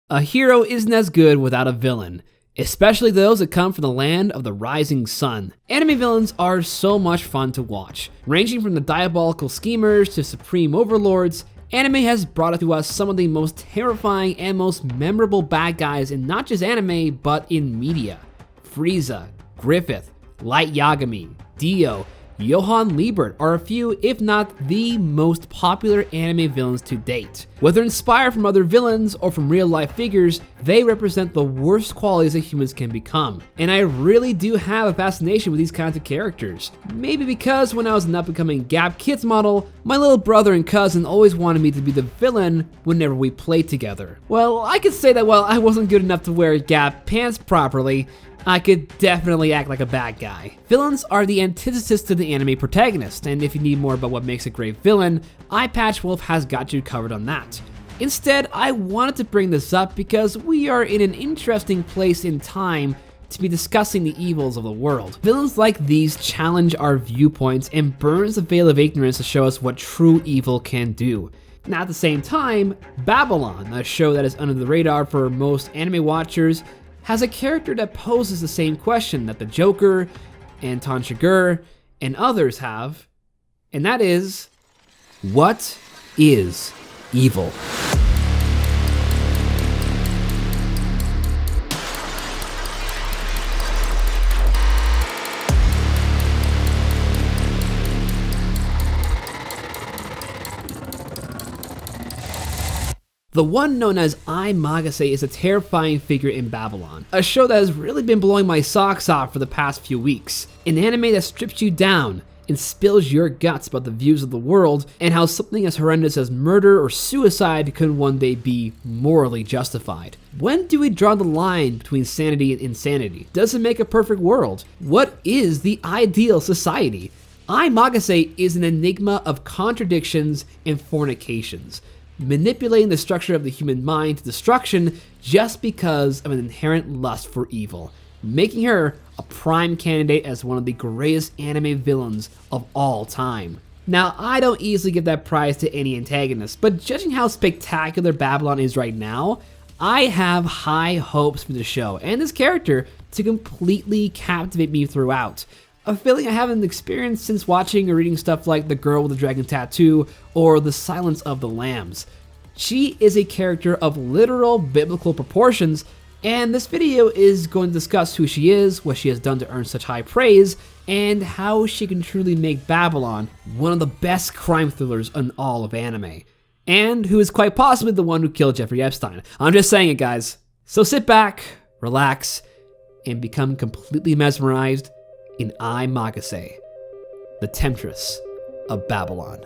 A hero isn't as good without a villain, especially those that come from the land of the rising sun. Anime villains are so much fun to watch. Ranging from the diabolical schemers to supreme overlords, anime has brought to us some of the most terrifying and most memorable bad guys in not just anime, but in media. Frieza, Griffith, Light Yagami, Dio, Johann Liebert are a few, if not the most popular anime villains to date. Whether inspired from other villains or from real life figures, they represent the worst qualities that humans can become. And I really do have a fascination with these kinds of characters. Maybe because when I was an up-and-coming Gap Kids model, my little brother and cousin always wanted me to be the villain whenever we played together. Well, I could say that while I wasn't good enough to wear Gap pants properly, I could definitely act like a bad guy. Villains are the antithesis to the anime protagonist, and if you need more about what makes a great villain, Eye Patch Wolf has got you covered on that. Instead, I wanted to bring this up because we are in an interesting place in time to be discussing the evils of the world. Villains like these challenge our viewpoints and burns the veil of ignorance to show us what true evil can do. Now at the same time, Babylon, a show that is under the radar for most anime watchers, has a character that poses the same question that the Joker, Anton Chigurh, and others have, and that is, what is evil? The one known as Ai Magase is a terrifying figure in Babylon, a show that has really been blowing my socks off for the past few weeks. An anime that strips you down and spills your guts about the views of the world and how something as horrendous as murder or suicide could one day be morally justified. When do we draw the line between sanity and insanity? Does it make a perfect world? What is the ideal society? Ai Magase is an enigma of contradictions and fornications, manipulating the structure of the human mind to destruction just because of an inherent lust for evil, making her a prime candidate as one of the greatest anime villains of all time. Now, I don't easily give that prize to any antagonist, but judging how spectacular Babylon is right now, I have high hopes for the show and this character to completely captivate me throughout. A feeling I haven't experienced since watching or reading stuff like The Girl with the Dragon Tattoo or The Silence of the Lambs. She is a character of literal biblical proportions, and this video is going to discuss who she is, what she has done to earn such high praise, and how she can truly make Babylon one of the best crime thrillers in all of anime. And who is quite possibly the one who killed Jeffrey Epstein. I'm just saying it, guys. So sit back, relax, and become completely mesmerized in Ai Magase, the Temptress of Babylon.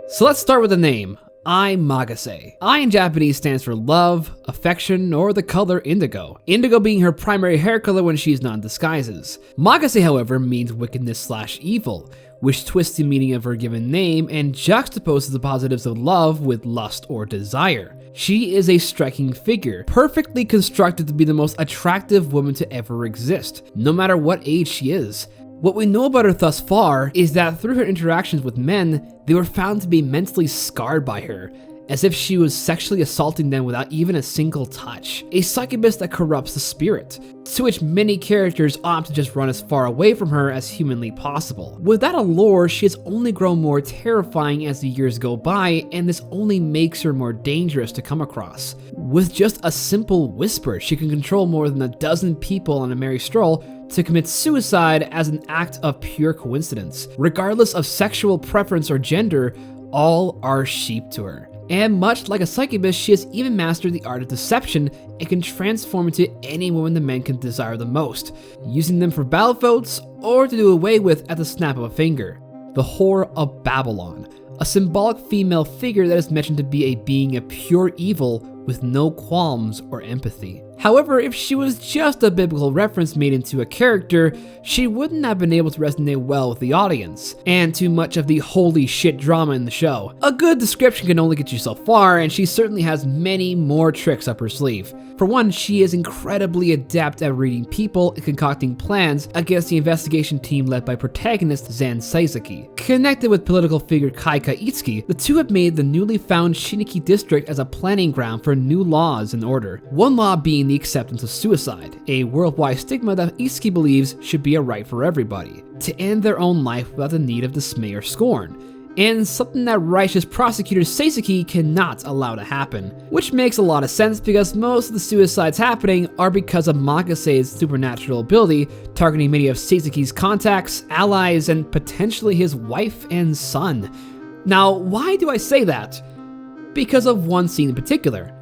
So let's start with the name, Ai Magase. Ai in Japanese stands for love, affection, or the color indigo. Indigo being her primary hair color when she's not in disguises. Magase, however, means wickedness/evil, which twists the meaning of her given name and juxtaposes the positives of love with lust or desire. She is a striking figure, perfectly constructed to be the most attractive woman to ever exist, no matter what age she is. What we know about her thus far is that through her interactions with men, they were found to be mentally scarred by her, as if she was sexually assaulting them without even a single touch. A succubus that corrupts the spirit, to which many characters opt to just run as far away from her as humanly possible. With that allure, she has only grown more terrifying as the years go by, and this only makes her more dangerous to come across. With just a simple whisper, she can control more than a dozen people on a merry stroll to commit suicide as an act of pure coincidence. Regardless of sexual preference or gender, all are sheep to her. And much like a succubus, she has even mastered the art of deception and can transform into any woman the men can desire the most, using them for battle votes or to do away with at the snap of a finger. The Whore of Babylon, a symbolic female figure that is mentioned to be a being of pure evil with no qualms or empathy. However, if she was just a biblical reference made into a character, she wouldn't have been able to resonate well with the audience, and too much of the holy shit drama in the show. A good description can only get you so far, and she certainly has many more tricks up her sleeve. For one, she is incredibly adept at reading people and concocting plans against the investigation team led by protagonist Zen Seizuki. Connected with political figure Kaika Itsuki, the two have made the newly found Shiniki district as a planning ground for new laws and order. One law being the acceptance of suicide, a worldwide stigma that Itsuki believes should be a right for everybody, to end their own life without the need of dismay or scorn. And something that righteous prosecutor Seizuki cannot allow to happen. Which makes a lot of sense because most of the suicides happening are because of Magase's supernatural ability, targeting many of Seizuki's contacts, allies, and potentially his wife and son. Now, why do I say that? Because of one scene in particular.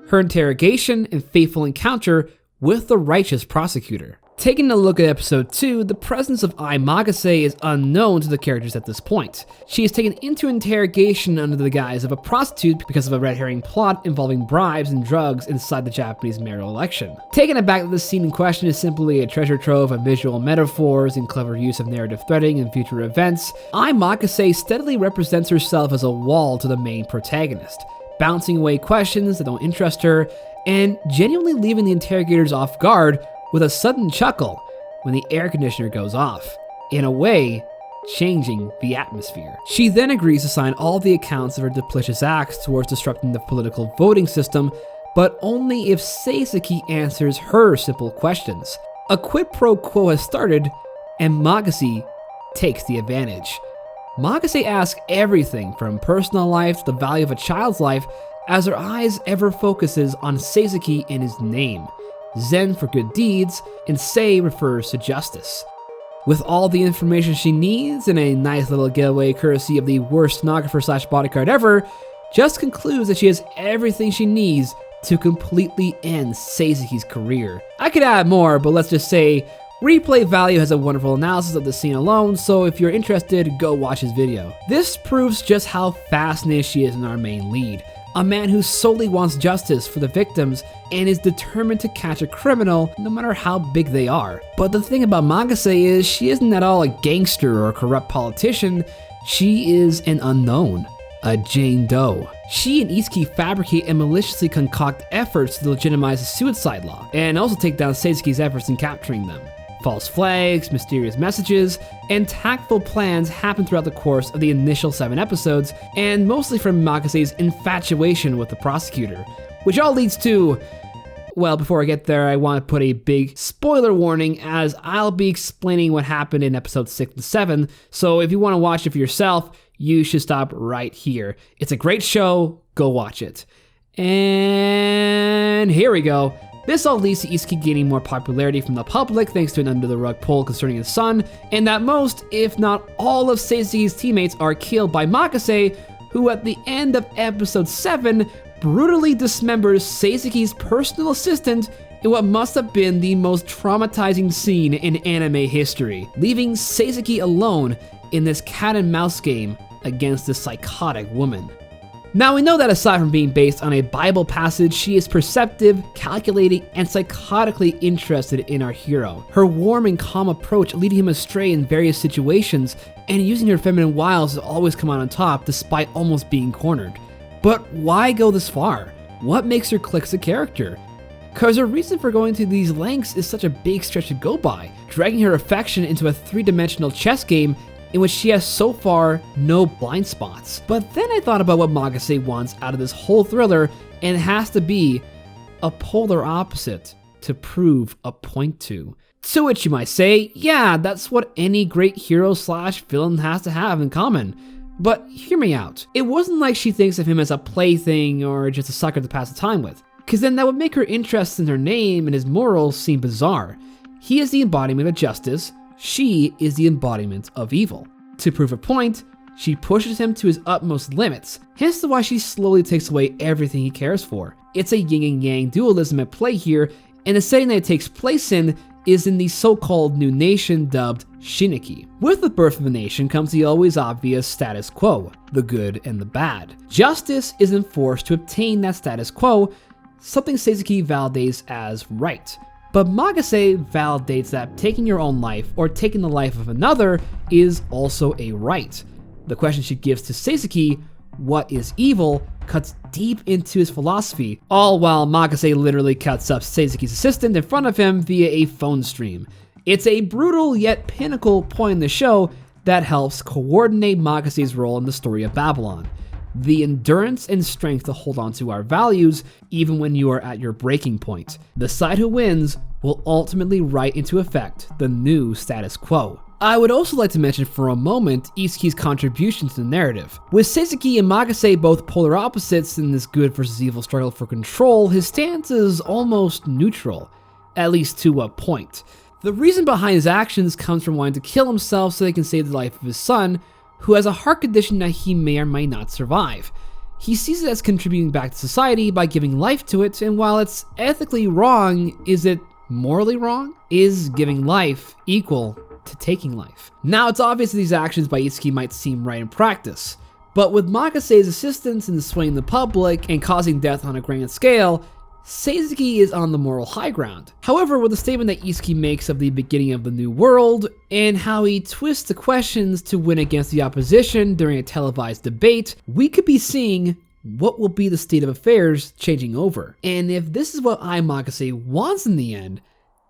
Her interrogation and fateful encounter with the righteous prosecutor. Taking a look at episode 2, the presence of Ai Magase is unknown to the characters at this point. She is taken into interrogation under the guise of a prostitute because of a red herring plot involving bribes and drugs inside the Japanese mayoral election. Taken aback that the scene in question is simply a treasure trove of visual metaphors and clever use of narrative threading and future events, Ai Magase steadily represents herself as a wall to the main protagonist, bouncing away questions that don't interest her, and genuinely leaving the interrogators off guard with a sudden chuckle when the air conditioner goes off, in a way, changing the atmosphere. She then agrees to sign all the accounts of her duplicitous acts towards disrupting the political voting system, but only if Seizuki answers her simple questions. A quid pro quo has started, and Magase takes the advantage. Magase asks everything from personal life to the value of a child's life, as her eyes ever focuses on Seizuki and his name. Zen for good deeds, and Sei refers to justice. With all the information she needs and a nice little getaway courtesy of the worst stenographer / bodyguard ever, just concludes that she has everything she needs to completely end Seizuki's career. I could add more, but let's just say Replay Value has a wonderful analysis of the scene alone, so if you're interested, go watch his video. This proves just how fascinating she is in our main lead. A man who solely wants justice for the victims and is determined to catch a criminal no matter how big they are. But the thing about Magase is she isn't at all a gangster or a corrupt politician, she is an unknown, a Jane Doe. She and Itsuki fabricate and maliciously concoct efforts to legitimize the suicide law, and also take down Seizuki's efforts in capturing them. False flags, mysterious messages, and tactful plans happen throughout the course of the initial 7 episodes, and mostly from Magase's infatuation with the prosecutor, which all leads to, well, before I get there, I want to put a big spoiler warning, as I'll be explaining what happened in episodes 6 and 7, so if you want to watch it for yourself, you should stop right here. It's a great show, go watch it. And here we go. This all leads to Itsuki gaining more popularity from the public thanks to an under-the-rug poll concerning his son, and that most, if not all of Seizuki's teammates are killed by Magase, who at the end of episode 7 brutally dismembers Seizuki's personal assistant in what must have been the most traumatizing scene in anime history, leaving Seizuki alone in this cat-and-mouse game against this psychotic woman. Now we know that aside from being based on a Bible passage, she is perceptive, calculating, and psychotically interested in our hero. Her warm and calm approach leading him astray in various situations, and using her feminine wiles to always come out on top despite almost being cornered. But why go this far? What makes her click as a character? Cause her reason for going to these lengths is such a big stretch to go by, dragging her affection into a 3-dimensional chess game in which she has so far no blind spots. But then I thought about what Magase wants out of this whole thriller, and it has to be a polar opposite to prove a point to. To which you might say, yeah, that's what any great hero / villain has to have in common. But hear me out. It wasn't like she thinks of him as a plaything or just a sucker to pass the time with, cause then that would make her interest in her name and his morals seem bizarre. He is the embodiment of justice, she is the embodiment of evil. To prove a point, she pushes him to his utmost limits, hence why she slowly takes away everything he cares for. It's a yin and yang dualism at play here, and the setting that it takes place in is in the so-called new nation dubbed Shiniki. With the birth of a nation comes the always obvious status quo, the good and the bad. Justice is enforced to obtain that status quo, something Seizuki validates as right. But Magase validates that taking your own life or taking the life of another is also a right. The question she gives to Seizuki, what is evil, cuts deep into his philosophy, all while Magase literally cuts up Seizuki's assistant in front of him via a phone stream. It's a brutal yet pinnacle point in the show that helps coordinate Magase's role in the story of Babylon. The endurance and strength to hold on to our values even when you are at your breaking point. The side who wins will ultimately write into effect the new status quo. I would also like to mention for a moment Itsuki's contribution to the narrative. With Seizuki and Magase both polar opposites in this good versus evil struggle for control, his stance is almost neutral, at least to a point. The reason behind his actions comes from wanting to kill himself so they can save the life of his son, who has a heart condition that he may or may not survive. He sees it as contributing back to society by giving life to it, and while it's ethically wrong, is it morally wrong? Is giving life equal to taking life? Now, it's obvious that these actions by Itsuki might seem right in practice, but with Magase's assistance in swaying the public and causing death on a grand scale, Seizuki is on the moral high ground. However, with the statement that Itsuki makes of the beginning of the new world, and how he twists the questions to win against the opposition during a televised debate, we could be seeing what will be the state of affairs changing over. And if this is what Ai Magase wants in the end,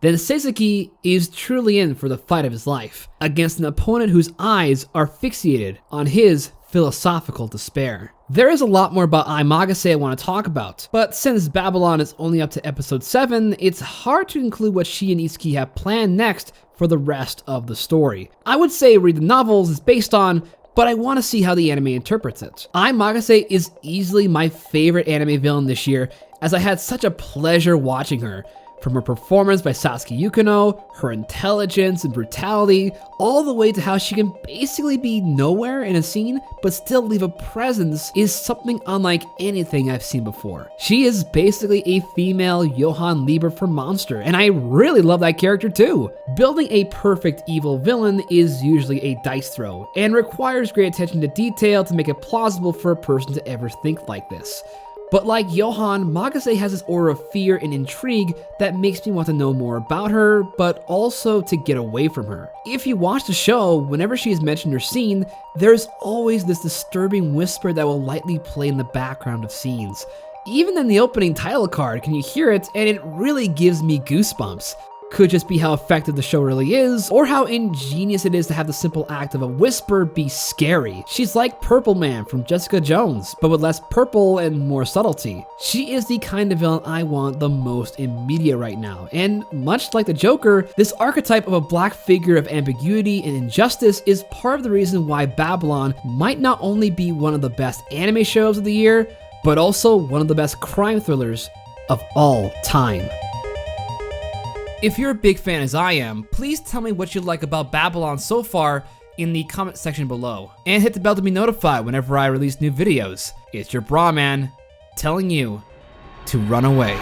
then Seizuki is truly in for the fight of his life, against an opponent whose eyes are fixated on his philosophical despair. There is a lot more about Ai Magase I want to talk about, but since Babylon is only up to episode 7, it's hard to conclude what she and Itsuki have planned next for the rest of the story. I would say read the novels it's based on, but I want to see how the anime interprets it. Ai Magase is easily my favorite anime villain this year, as I had such a pleasure watching her. From her performance by Sasuke Yukino, her intelligence and brutality, all the way to how she can basically be nowhere in a scene but still leave a presence is something unlike anything I've seen before. She is basically a female Johann Lieber for Monster, and I really love that character too. Building a perfect evil villain is usually a dice throw, and requires great attention to detail to make it plausible for a person to ever think like this. But like Johann, Magase has this aura of fear and intrigue that makes me want to know more about her, but also to get away from her. If you watch the show, whenever she is mentioned or seen, there's always this disturbing whisper that will lightly play in the background of scenes. Even in the opening title card, can you hear it? And it really gives me goosebumps. Could just be how effective the show really is, or how ingenious it is to have the simple act of a whisper be scary. She's like Purple Man from Jessica Jones, but with less purple and more subtlety. She is the kind of villain I want the most in media right now, and much like the Joker, this archetype of a black figure of ambiguity and injustice is part of the reason why Babylon might not only be one of the best anime shows of the year, but also one of the best crime thrillers of all time. If you're a big fan as I am, please tell me what you like about Babylon so far in the comment section below. And hit the bell to be notified whenever I release new videos. It's your bra man telling you to run away.